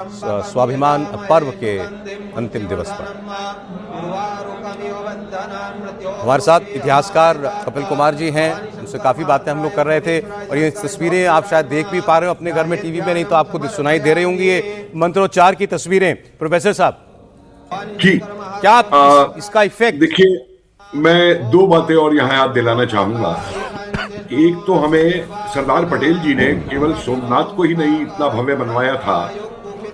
स्वाभिमान पर्व के अंतिम दिवस पर हमारे साथ इतिहासकार कपिल कुमार जी हैं। उनसे काफ़ी बातें हम लोग कर रहे थे और ये तस्वीरें आप शायद देख भी पा रहे हो अपने घर में टीवी में, नहीं तो आपको सुनाई दे रही होंगी। ये मंत्रोच्चार की तस्वीरें। प्रोफेसर साहब जी, क्या इसका इफेक्ट? देखिए, मैं दो बातें और यहाँ याद दिलाना चाहूंगा। एक तो हमें सरदार पटेल जी ने केवल सोमनाथ को ही नहीं इतना भव्य बनवाया था,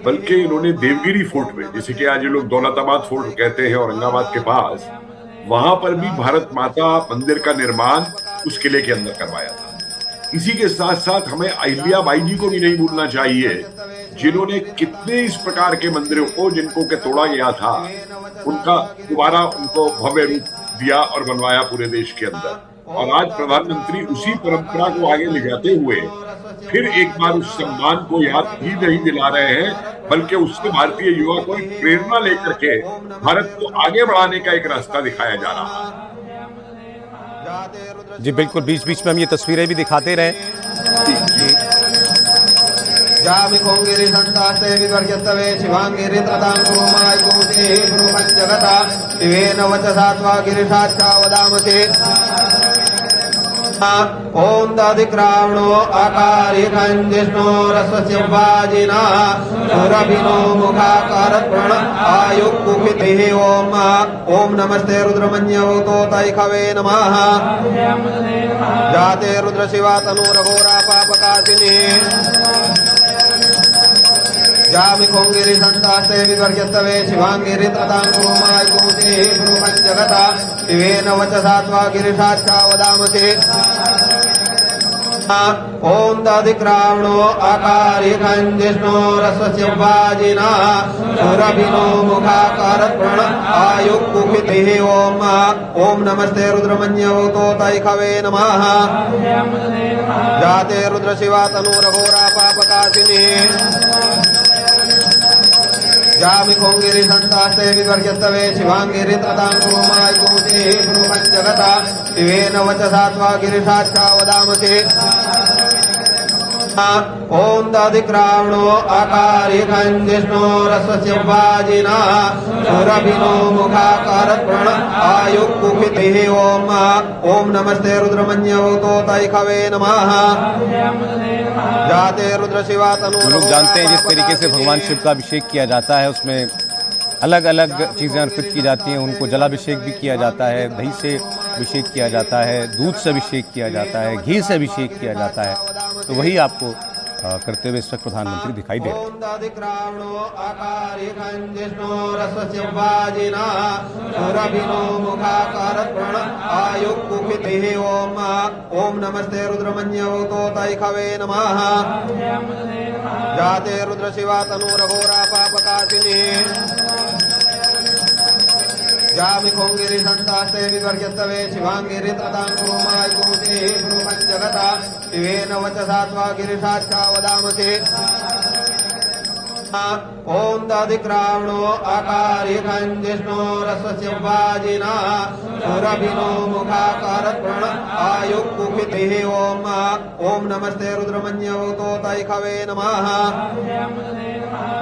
बल्कि इन्होंने देवगिरी फोर्ट में, जिसे कि आज ये लोग दौलताबाद फोर्ट कहते हैं औरंगाबाद के पास, वहां पर भी भारत माता मंदिर का निर्माण उस किले के अंदर करवाया था। इसी के साथ साथ हमें अहिल्या बाई जी को भी नहीं भूलना चाहिए, जिन्होंने कितने इस प्रकार के मंदिरों को जिनको के तोड़ा गया था, उनका दोबारा उनको भव्य रूप दिया और बनवाया पूरे देश के अंदर। और आज प्रधानमंत्री उसी परंपरा को आगे ले जाते हुए फिर एक बार उस सम्मान को याद ही नहीं दिला रहे हैं, बल्कि उससे भारतीय युवा को एक प्रेरणा लेकर के भारत को आगे बढ़ाने का एक रास्ता दिखाया जा रहा है। जी बिल्कुल, बीच बीच में हम ये तस्वीरें भी दिखाते रहे। जामिकोंगिरि संतास्ते विवर्ग्यत्तवे शिवांगिरि त्रतां कुरुमाय कुरुते पुरुपञ्चगता शिवेन वचसा त्वा गिरिशाच्छा वदामते। ओम दधिक्रावणो आकारिकं जिष्णो रसस्य वाजिना सुरभिनो मुखाकारत्प्रण आयुक्कुपितिः। ओम नमस्ते रुद्रमन्यवतो तैखवे नमः। जाते रुद्र शिवा तनुरघोरा पापकाशिनी। जामिकोंगिरि संतास्ते विवर्ग्यत्तवे शिवांगिरि त्रतां कुरुमाय कुरुते पुरुपञ्चगता शिवेन वचसा त्वा गिरिशाच्छा वदामते। ओम दधिक्रावणो आकारिकं जिष्णो रसस्य वाजिना सुरभिनो मुखाकारत्प्रण आयुक्कुपितिः। ओम नमस्ते रुद्रमन्यवतो तैखवे नमः। जाते रुद्र शिवा तनुरघोरा पापकाशिनी। जामिकोंगिरि संतास्ते विवर्ग्यत्तवे शिवांगिरि त्रतां कुरुमाय कुरुते पुरुपञ्चगता शिवेन वचसा त्वा गिरिशाच्छा वदामते। ओम दधिक्रावणो आकारिकं जिष्णो रसस्य वाजिना सुरभिनो मुखाकारत्प्रण आयुक्कुपितिः। ओम नमस्ते रुद्रमन्यवतो तैखवे नमः। जाते रुद्र शिवा तनु। लोग जानते हैं जिस तरीके से भगवान शिव का अभिषेक किया जाता है, उसमें अलग अलग चीज़ें अर्पित की जाती हैं। उनको जलाभिषेक भी किया जाता है, दही से अभिषेक किया जाता है, दूध से अभिषेक किया जाता है, घी से अभिषेक किया जाता है। तो वही आपको करते हुए इस वक्त प्रधानमंत्री दिखाई दे रहे हैं। ओम नमस्ते रुद्रमन्यवतो तैखवे नमः। जाते रुद्र शिवा तनुरघोरा पापकाशिनी। जामिकोंगिरि संतास्ते विवर्ग्यत्तवे शिवांगिरि त्रतां कुरुमाय कुरुते पुरुपञ्चगता शिवेन वचसा त्वा गिरिशाच्छा वदामते। ओम दधिक्रावणो आकारिकं जिष्णो रसस्य वाजिना सुरभिनो मुखाकारत्प्रण आयुक्कुपितिः। ओम नमस्ते रुद्रमन्यवतो तैखवे नमः।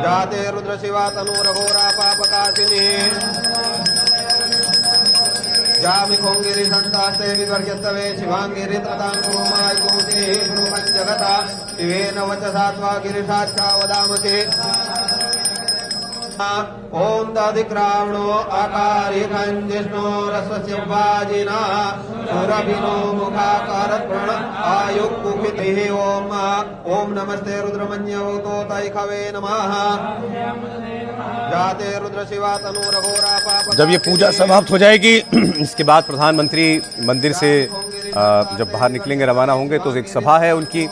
जाते रुद्र शिवा तनुरघोरा पापकाशिनी। जामिकोंगिरि संतास्ते विवर्ग्यत्तवे शिवांगिरि त्रतां कुरुमाय कुरुते पुरुपञ्चगता शिवेन वचसा त्वा गिरिशाच्छा वदामते। ओम दधिक्रावणो आकारिकं जिष्णो रसस्य वाजिना सुरभिनो मुखाकारत्प्रण आयुक्कुपितिः। ओम नमस्ते रुद्रमन्यवतो तैखवे नमः। जाते रुद्र शिवा तनुरघोरा पाप। जब ये पूजा समाप्त हो जाएगी इसके बाद प्रधानमंत्री मंदिर से जब बाहर निकलेंगे, रवाना होंगे, तो एक सभा है उनकी,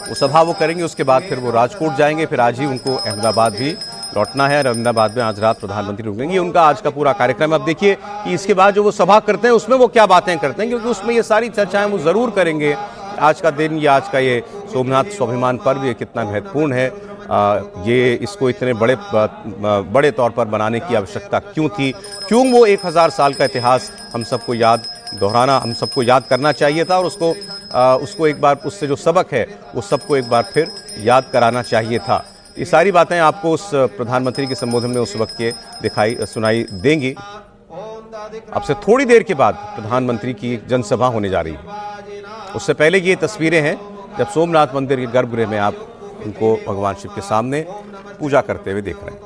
वो सभा वो करेंगे। उसके बाद फिर वो राजकोट जाएंगे, फिर आज ही उनको अहमदाबाद भी लौटना है। अहमदाबाद में आज रात प्रधानमंत्री रुकेंगे। उनका आज का पूरा कार्यक्रम अब देखिए कि इसके बाद जो वो सभा करते हैं उसमें वो क्या बातें करते हैं, क्योंकि उसमें ये सारी चर्चाएं वो ज़रूर करेंगे। आज का दिन या आज का ये सोमनाथ स्वाभिमान पर्व ये कितना महत्वपूर्ण है, ये इसको इतने बड़े तौर पर बनाने की आवश्यकता क्यों थी, क्यों वो 1000 साल का इतिहास हम सबको हम सबको याद करना चाहिए था, और उसको एक बार उससे जो सबक है वो सबको एक बार फिर याद कराना चाहिए था। ये सारी बातें आपको उस प्रधानमंत्री के संबोधन में उस वक्त के सुनाई देंगी। अब से थोड़ी देर के बाद प्रधानमंत्री की एक जनसभा होने जा रही है। उससे पहले ये तस्वीरें हैं जब सोमनाथ मंदिर के गर्भगृह में आप उनको भगवान शिव के सामने पूजा करते हुए देख रहे हैं।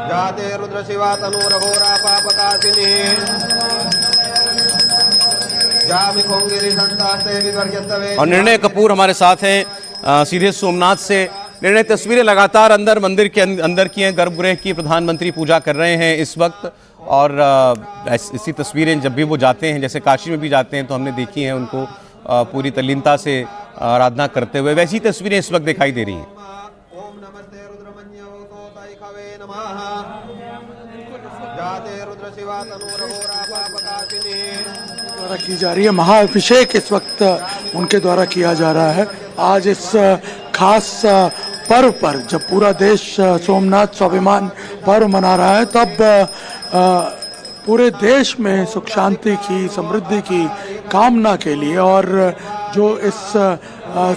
जाते रुद्र शिवा तनूरघोरा पापकाशिनी जामि कोंगिरी संतास्ते विवर्यस्तवे। और निर्णय कपूर हमारे साथ हैं सीधे सोमनाथ से। निर्णय, तस्वीरें लगातार मंदिर के अंदर की हैं, गर्भगृह की। प्रधानमंत्री पूजा कर रहे हैं इस वक्त, और इसी तस्वीरें जब भी वो जाते हैं, जैसे काशी में भी जाते हैं तो हमने देखी हैं उनको पूरी तल्लीनता से आराधना करते हुए, वैसी तस्वीरें इस वक्त दिखाई दे रही हैं। ओम नमस्ते रुद्रमन्यवतोतैखवे नमः जाते रुद्र शिवा तनूरघोरा पापकाशिनी द्वारा की जा रही है। महाअभिषेक इस वक्त उनके द्वारा किया जा रहा है। आज इस खास पर्व पर जब पूरा देश सोमनाथ स्वाभिमान पर्व मना रहा है, तब पूरे देश में सुख शांति की, समृद्धि की कामना के लिए, और जो इस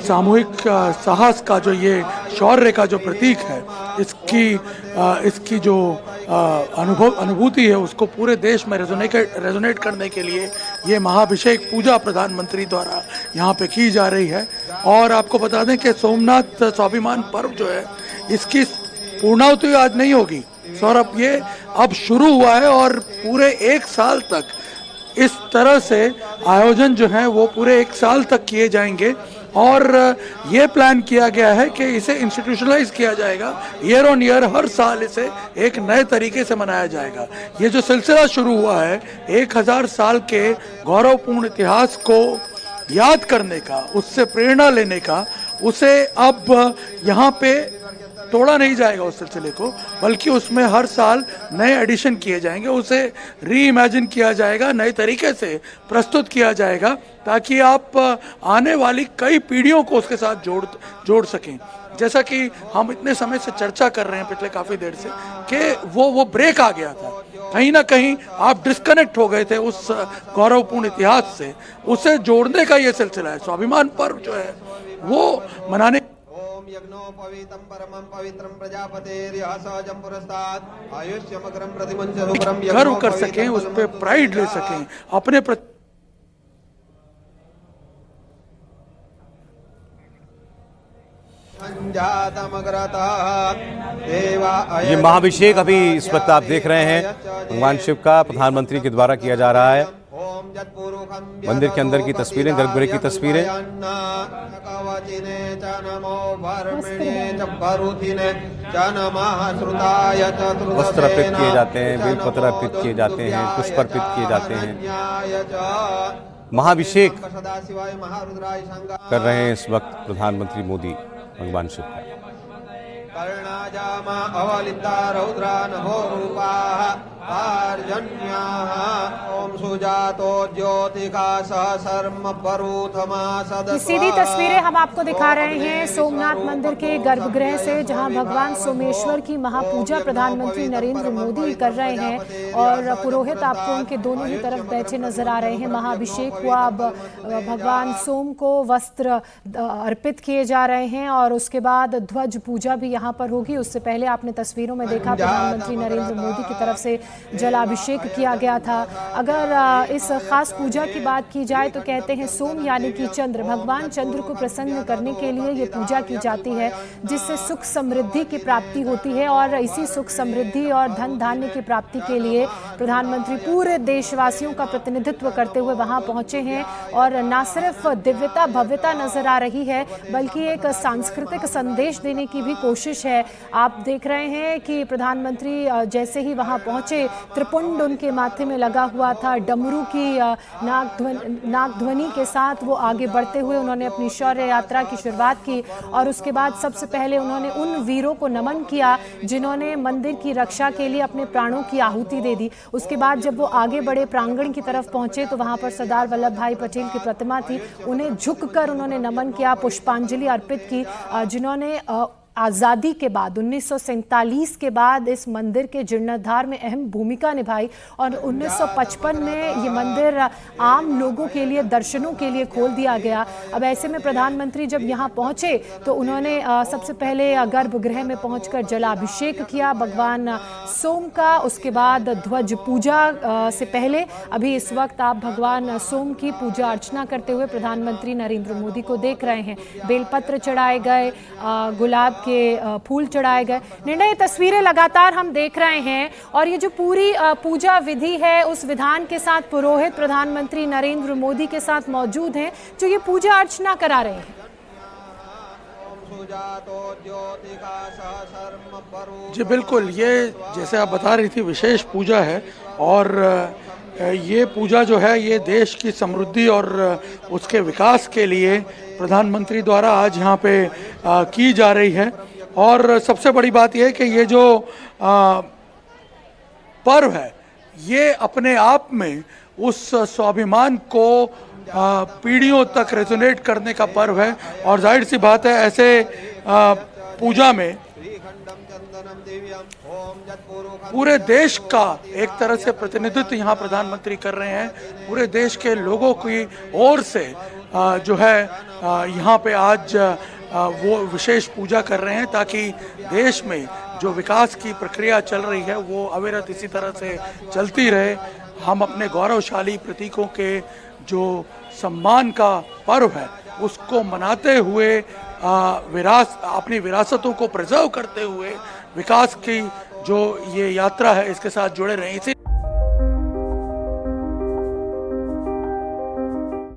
सामूहिक साहस का, जो ये शौर्य का जो प्रतीक है, इसकी जो अनुभूति है, उसको पूरे देश में रेजोनेट करने के लिए ये महाअभिषेक पूजा प्रधानमंत्री द्वारा यहाँ पे की जा रही है। और आपको बता दें कि सोमनाथ स्वाभिमान पर्व जो है, इसकी पूर्णाहुति आज नहीं होगी सौरभ, ये अब शुरू हुआ है और पूरे एक साल तक इस तरह से आयोजन जो है वो पूरे एक साल तक किए जाएंगे। और ये प्लान किया गया है कि इसे इंस्टीट्यूशनलाइज किया जाएगा, ईयर ऑन ईयर हर साल इसे एक नए तरीके से मनाया जाएगा। ये जो सिलसिला शुरू हुआ है 1000 साल के गौरवपूर्ण इतिहास को याद करने का, उससे प्रेरणा लेने का, उसे अब यहाँ पे तोड़ा नहीं जाएगा उस सिलसिले को, बल्कि उसमें हर साल नए एडिशन किए जाएंगे, उसे री इमेजिन किया जाएगा, नए तरीके से प्रस्तुत किया जाएगा, ताकि आप आने वाली कई पीढ़ियों को उसके साथ जोड़ सकें। जैसा कि हम इतने समय से चर्चा कर रहे हैं पिछले काफ़ी देर से कि वो ब्रेक आ गया था, कहीं ना कहीं आप डिस्कनेक्ट हो गए थे उस गौरवपूर्ण इतिहास से, उसे जोड़ने का ये सिलसिला है। स्वाभिमान पर्व जो है वो मनाने यज्ञोपवीतं परमं पवित्रं प्रजापतेर्यः सहजं पुरस्तात् आयुष्यमग्रं प्रतिमंच रूपं गर्व कर सकें, उस पर प्राइड ले सकें अपने ये महाअभिषेक अभी इस वक्त आप देख रहे हैं भगवान शिव का प्रधानमंत्री के द्वारा किया जा रहा है। मंदिर के अंदर की तस्वीरें, गर्भगृह की तस्वीरें। वस्त्र अर्पित किए जाते हैं, बेलपत्र अर्पित किए जाते हैं, पुष्प अर्पित किए जाते हैं। महाअभिषेक कर रहे हैं इस वक्त प्रधानमंत्री मोदी भगवान शिव का। कर्णाजामा अवलिप्ता रौद्रा नभो रूपाः पार्जन्याः ओम सुजातो ज्योतिका सहस्रम परूथमा सदस्वा। सीधी तस्वीरें हम आपको दिखा रहे हैं सोमनाथ मंदिर के गर्भगृह से, जहां भगवान सोमेश्वर की महापूजा प्रधानमंत्री नरेंद्र मोदी कर रहे हैं और पुरोहित आपको उनके दोनों ही तरफ बैठे नजर आ रहे हैं। महाअभिषेक हुआ, अब भगवान सोम को वस्त्र अर्पित किए जा रहे हैं और उसके बाद ध्वज पूजा भी यहाँ पर होगी। उससे पहले आपने तस्वीरों में देखा प्रधानमंत्री नरेंद्र मोदी की तरफ से जलाभिषेक किया गया था। अगर इस खास पूजा की बात की जाए तो कहते हैं सोम यानी कि चंद्र, भगवान चंद्र को प्रसन्न करने के लिए ये पूजा की जाती है, जिससे सुख समृद्धि की प्राप्ति होती है। और इसी सुख समृद्धि और धन धान्य की प्राप्ति के लिए प्रधानमंत्री पूरे देशवासियों का प्रतिनिधित्व करते हुए वहां पहुंचे हैं। और न सिर्फ दिव्यता भव्यता नजर आ रही है, बल्कि एक सांस्कृतिक संदेश देने की भी कोशिश है। आप देख रहे हैं कि प्रधानमंत्री जैसे ही वहां पहुंचे, त्रिपुंड उनके माथे में लगा हुआ था, डमरू की नाग ध्वनि के साथ वो आगे बढ़ते हुए उन्होंने अपनी शौर्य यात्रा की शुरुआत की। और उसके बाद सबसे पहले उन्होंने उन वीरों को नमन किया जिन्होंने मंदिर की रक्षा के लिए अपने प्राणों की आहुति दे दी। उसके बाद जब वो आगे बढ़े, प्रांगण की तरफ पहुंचे, तो वहां पर सरदार वल्लभ भाई पटेल की प्रतिमा थी, उन्हें झुककर उन्होंने नमन किया, पुष्पांजलि अर्पित की, जिन्होंने आज़ादी के बाद 1947 के बाद इस मंदिर के जीर्णोद्धार में अहम भूमिका निभाई और 1955 में ये मंदिर आम लोगों के लिए दर्शनों के लिए खोल दिया गया। अब ऐसे में प्रधानमंत्री जब यहाँ पहुँचे तो उन्होंने सबसे पहले गर्भगृह में पहुंचकर जलाभिषेक किया भगवान सोम का। उसके बाद ध्वज पूजा से पहले अभी इस वक्त आप भगवान सोम की पूजा अर्चना करते हुए प्रधानमंत्री नरेंद्र मोदी को देख रहे हैं। बेलपत्र चढ़ाए गए, गुलाब के फूल चढ़ाए गए। निर्णय तस्वीरें लगातार हम देख रहे हैं और ये जो पूरी पूजा विधि है उस विधान के साथ पुरोहित प्रधानमंत्री नरेंद्र मोदी के साथ मौजूद हैं जो ये पूजा अर्चना करा रहे हैं। जी बिल्कुल, ये जैसे आप बता रही थी विशेष पूजा है और ये पूजा जो है ये देश की समृद्धि और उसके विकास के लिए प्रधानमंत्री द्वारा आज यहाँ पे की जा रही है। और सबसे बड़ी बात यह है कि ये जो पर्व है ये अपने आप में उस स्वाभिमान को पीढ़ियों तक रेजोनेट करने का पर्व है और जाहिर सी बात है ऐसे पूजा में पूरे देश का एक तरह से प्रतिनिधित्व यहाँ प्रधानमंत्री कर रहे हैं। पूरे देश के लोगों की ओर से जो है यहाँ पे आज वो विशेष पूजा कर रहे हैं ताकि देश में जो विकास की प्रक्रिया चल रही है वो अविरत इसी तरह से चलती रहे। हम अपने गौरवशाली प्रतीकों के जो सम्मान का पर्व है उसको मनाते हुए अपनी विरासतों को प्रिजर्व करते हुए विकास की जो ये यात्रा है इसके साथ जुड़े रहें।